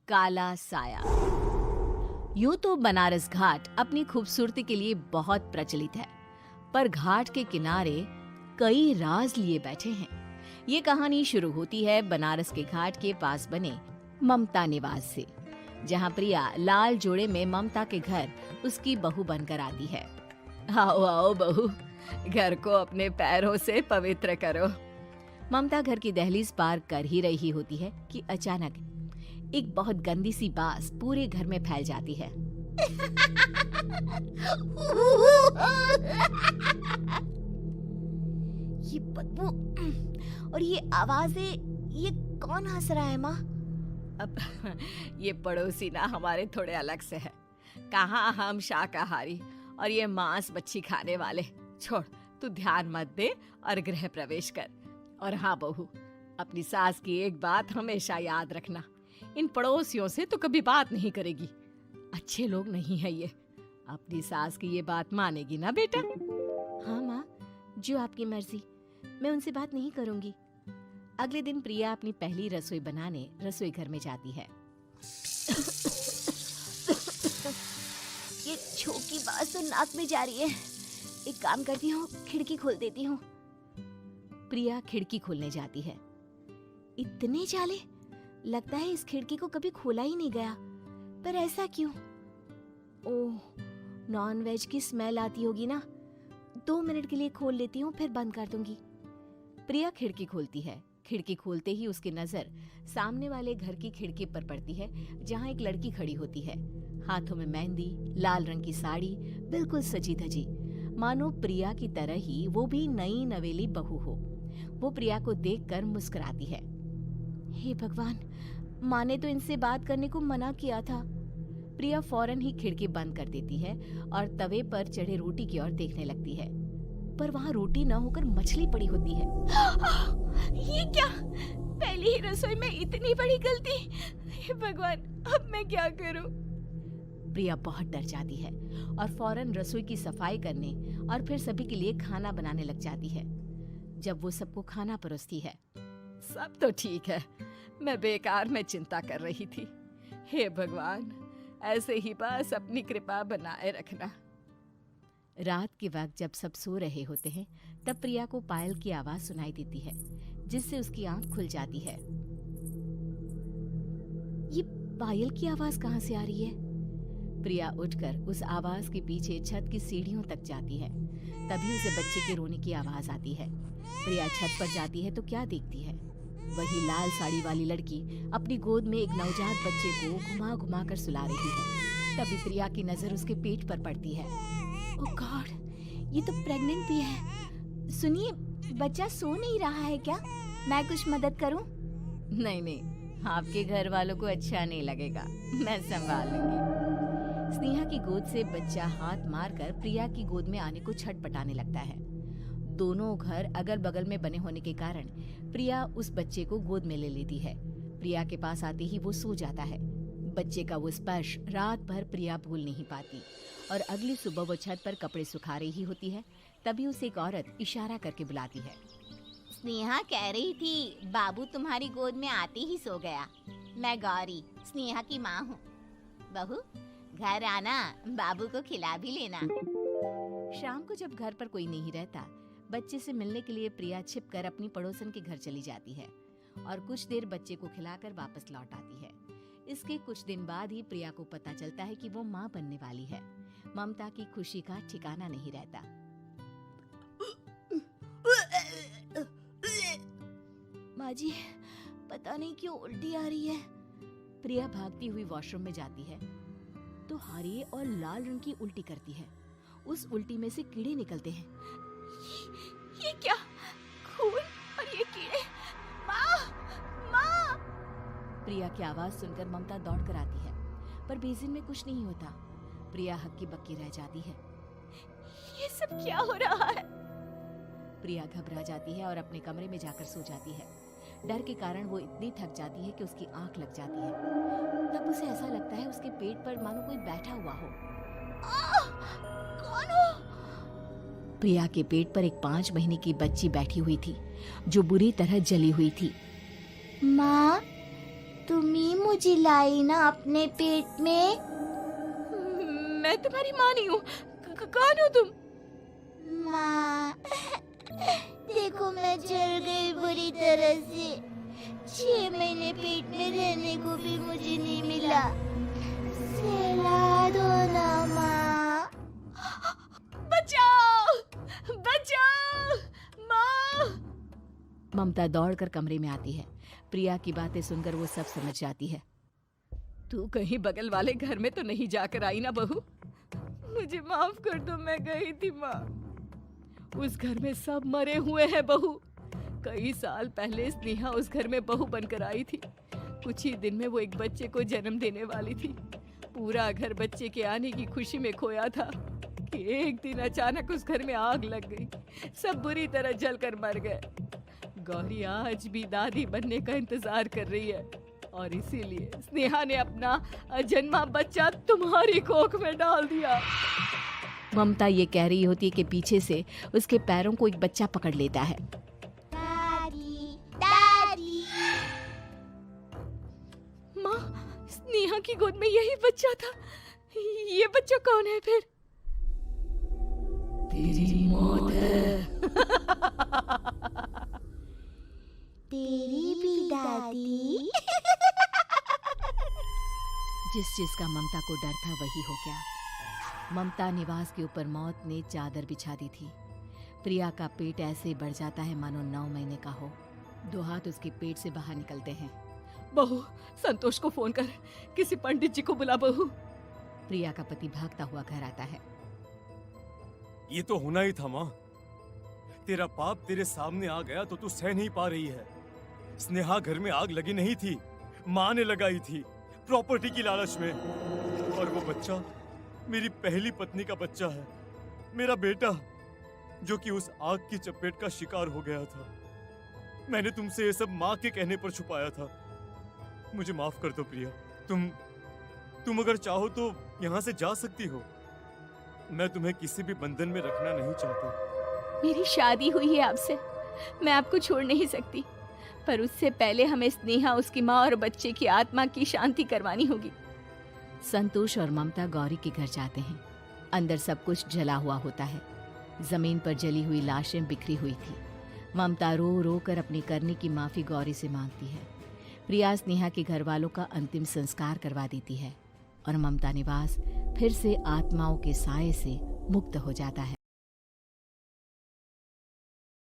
काला साया। यूं तो बनारस घाट अपनी खूबसूरती के लिए बहुत प्रचलित है, पर घाट के किनारे कई राज लिए बैठे हैं। ये कहानी शुरू होती है बनारस के घाट के पास बने ममता निवास से, जहां प्रिया लाल जोड़े में ममता के घर उसकी बहू बनकर आती है। आओ आओ बहू, घर को अपने पैरों से पवित्र करो। ममता घर की दहलीज पार कर ही रही होती है कि अचानक एक बहुत गंदी सी बास पूरे घर में फैल जाती है। ये बदबू और ये आवाजें, ये कौन हंस रहा है माँ? अब ये पड़ोसी ना हमारे थोड़े अलग से है। कहाँ हम शाकाहारी और ये मांस मच्छी खाने वाले। छोड़, तू ध्यान मत दे और गृह प्रवेश कर। और हाँ बहू, अपनी सास की एक बात हमेशा याद रखना, इन पड़ोसियों से तो कभी बात नहीं करेगी। अच्छे लोग नहीं है ये। अपनी सास की ये बात मानेगी ना बेटा? हाँ माँ, जो आपकी मर्जी, मैं उनसे बात नहीं करूंगी। अगले दिन प्रिया अपनी पहली रसोई बनाने रसोई घर में जाती है। ये छोकी बात तो नाक में जा रही है। एक काम करती हूँ, खिड़की खोल देती हूँ। प्रिया खिड़की खोलने जाती है। इतने जाले, लगता है इस खिड़की को कभी खोला ही नहीं गया। पर ऐसा क्यों? ओह, नॉन वेज की स्मेल आती होगी ना। 2 मिनट के लिए खोल लेती हूँ, फिर बंद कर दूंगी। प्रिया खिड़की खोलती है। खिड़की खोलते ही उसकी नजर सामने वाले घर की खिड़की पर पड़ती है, जहाँ एक लड़की खड़ी होती है, हाथों में मेहंदी, लाल रंग की साड़ी, बिल्कुल सजी धजी, मानो प्रिया की तरह ही वो भी नई नवेली बहू हो। वो प्रिया को देखकर मुस्कुराती है। हे भगवान, माँ ने तो इनसे बात करने को मना किया था। प्रिया फौरन ही खिड़की बंद कर देती है और तवे पर चढ़े रोटी की ओर देखने लगती है, पर वहाँ रोटी न होकर मछली पड़ी होती है। ये क्या? पहली ही रसोई में इतनी बड़ी गलती। हे भगवान, अब मैं क्या करूं? प्रिया बहुत डर जाती है और फौरन रसोई की सफाई करने और फिर सभी के लिए खाना बनाने लग जाती है। जब वो सबको खाना परोसती है, सब तो ठीक है, मैं बेकार में चिंता कर रही थी। हे भगवान, ऐसे ही बस अपनी कृपा बनाए रखना। रात के वक्त जब सब सो रहे होते हैं, तब प्रिया को पायल की आवाज सुनाई देती है, जिससे उसकी आंख खुल जाती है। ये पायल की आवाज कहाँ से आ रही है? प्रिया उठकर उस आवाज के पीछे छत की सीढ़ियों तक जाती है। तभी उसे बच्चे के रोने की आवाज आती है। प्रिया छत पर जाती है तो क्या देखती है? वही लाल साड़ी वाली लड़की अपनी गोद में एक नवजात बच्चे को घुमा घुमा कर सुला रही है। तभी प्रिया की नजर उसके पेट पर पड़ती है। ओह गॉड, ये तो प्रेग्नेंट भी है। सुनिए, बच्चा सो नहीं रहा है क्या? मैं कुछ मदद करूं? नहीं नहीं, आपके घर वालों को अच्छा नहीं लगेगा, मैं संभाल लूंगी। स्नेहा की गोद से बच्चा हाथ मारकर प्रिया की गोद में आने को छटपटाने लगता है। दोनों घर अगल बगल में बने होने के कारण प्रिया उस बच्चे को गोद में ले लेती है। प्रिया के पास आते ही वो सो जाता है। बच्चे का वो स्पर्श रात भर प्रिया भूल नहीं पाती और अगली सुबह वो छत पर कपड़े सुखा रही होती है। तभी उसे एक औरत इशारा करके बुलाती है। स्नेहा कह रही थी बाबू तुम्हारी गोद में आते ही सो गया। मैं गौरी, स्नेहा की माँ हूँ। बहू, घर आना, बाबू को खिला भी लेना। शाम को जब घर पर कोई नहीं रहता, बच्चे से मिलने के लिए प्रिया छिपकर अपनी पड़ोसन के घर चली जाती है और कुछ देर बच्चे को खिलाकर वापस लौट आती है। इसके कुछ दिन बाद ही प्रिया को पता चलता है कि वो माँ बनने वाली है। ममता की खुशी का ठिकाना नहीं रहता। माँ जी, पता नहीं क्यों उल्टी आ रही है। प्रिया भागती हुई वॉशरूम में जाती है तो हरे और लाल रंग की उल्टी करती है। उस उल्टी में से कीड़े निकलते हैं। ये क्या? खून और ये कीड़े! माँ! माँ! प्रिया की आवाज सुनकर ममता दौड़ कर आती है, पर बेसिन में कुछ नहीं होता। प्रिया हक्की बक्की रह जाती है। ये सब क्या हो रहा है? प्रिया घबरा जाती है और अपने कमरे में जाकर सो जाती है। डर के कारण वो इतनी थक जाती है कि उसकी आंख लग जाती है। तब उसे ऐसा लगता है उसके पेट पर मानो कोई बैठा हुआ हो। कौन हो? प्रिया के पेट पर एक 5 महीने की बच्ची बैठी हुई थी, जो बुरी तरह जली हुई थी। माँ, तुम ही मुझे लाई ना अपने पेट में। मैं तुम्हारी माँ नहीं हूँ। कौन हो तुम? माँ, देखो मैं जल गई बुरी तरह से। 6 महीने पेट में रहने को भी मुझे नहीं मिला। सहला दो ना माँ। बचाओ, बचाओ, माँ! ममता दौड़कर कमरे में आती है। प्रिया की बातें सुनकर वो सब समझ जाती है। तू कहीं बगल वाले घर में तो नहीं जाकर आई ना बहू? मुझे माफ कर दो, मैं गई थी माँ। उस घर में सब मरे हुए हैं बहू। कई साल पहले स्नेहा उस घर में बहू बनकर आई थी। कुछ ही दिन में वो एक बच्चे को जन्म देने वाली थी। पूरा घर बच्चे के आने की खुशी में खोया था कि एक दिन अचानक उस घर में आग लग गई। सब बुरी तरह जलकर मर गए। गौरी आज भी दादी बनने का इंतजार कर रही है और इसीलिए स्नेहा ने अपना अजन्मा बच्चा तुम्हारी कोख में डाल दिया। ममता ये कह रही होती है कि पीछे से उसके पैरों को एक बच्चा पकड़ लेता है। दादी, दादी। माँ, स्नेहा की गोद में यही बच्चा था। ये बच्चा कौन है फिर? तेरी मौत है। तेरी भी दादी। जिस चीज का ममता को डर था वही हो गया। ममता निवास के ऊपर मौत ने चादर बिछा दी थी। प्रिया का पेट ऐसे बढ़ जाता है मानो 9 महीने का हो। 2 हाथ उसके पेट से बाहर निकलते हैं। बहू, संतोष को फोन कर, किसी पंडित जी को बुला बहू। प्रिया का पति भागता हुआ घर आता है। ये तो होना ही था माँ। तेरा पाप तेरे सामने आ गया तो तू सह नहीं पा रही है। स्नेहा घर में आग लगी नहीं थी, माँ ने लगाई थी, प्रॉपर्टी की लालच में। और वो बच्चा मेरी पहली पत्नी का बच्चा है, मेरा बेटा, जो कि उस आग की चपेट का शिकार हो गया था। मैंने तुमसे ये सब माँ के कहने पर छुपाया था। मुझे माफ कर दो प्रिया। तुम अगर चाहो तो यहाँ से जा सकती हो। मैं तुम्हें किसी भी बंधन में रखना नहीं चाहता। मेरी शादी हुई है आपसे, मैं आपको छोड़ नहीं सकती, पर उससे पहले हमें स्नेहा, उसकी माँ और बच्चे की आत्मा की शांति करवानी होगी। संतोष और ममता गौरी के घर जाते हैं। अंदर सब कुछ जला हुआ होता है। जमीन पर जली हुई लाशें बिखरी हुई थी। ममता रो रो कर अपने करने की माफी गौरी से मांगती है। प्रिया स्नेहा के घर वालों का अंतिम संस्कार करवा देती है और ममता निवास फिर से आत्माओं के साए से मुक्त हो जाता है।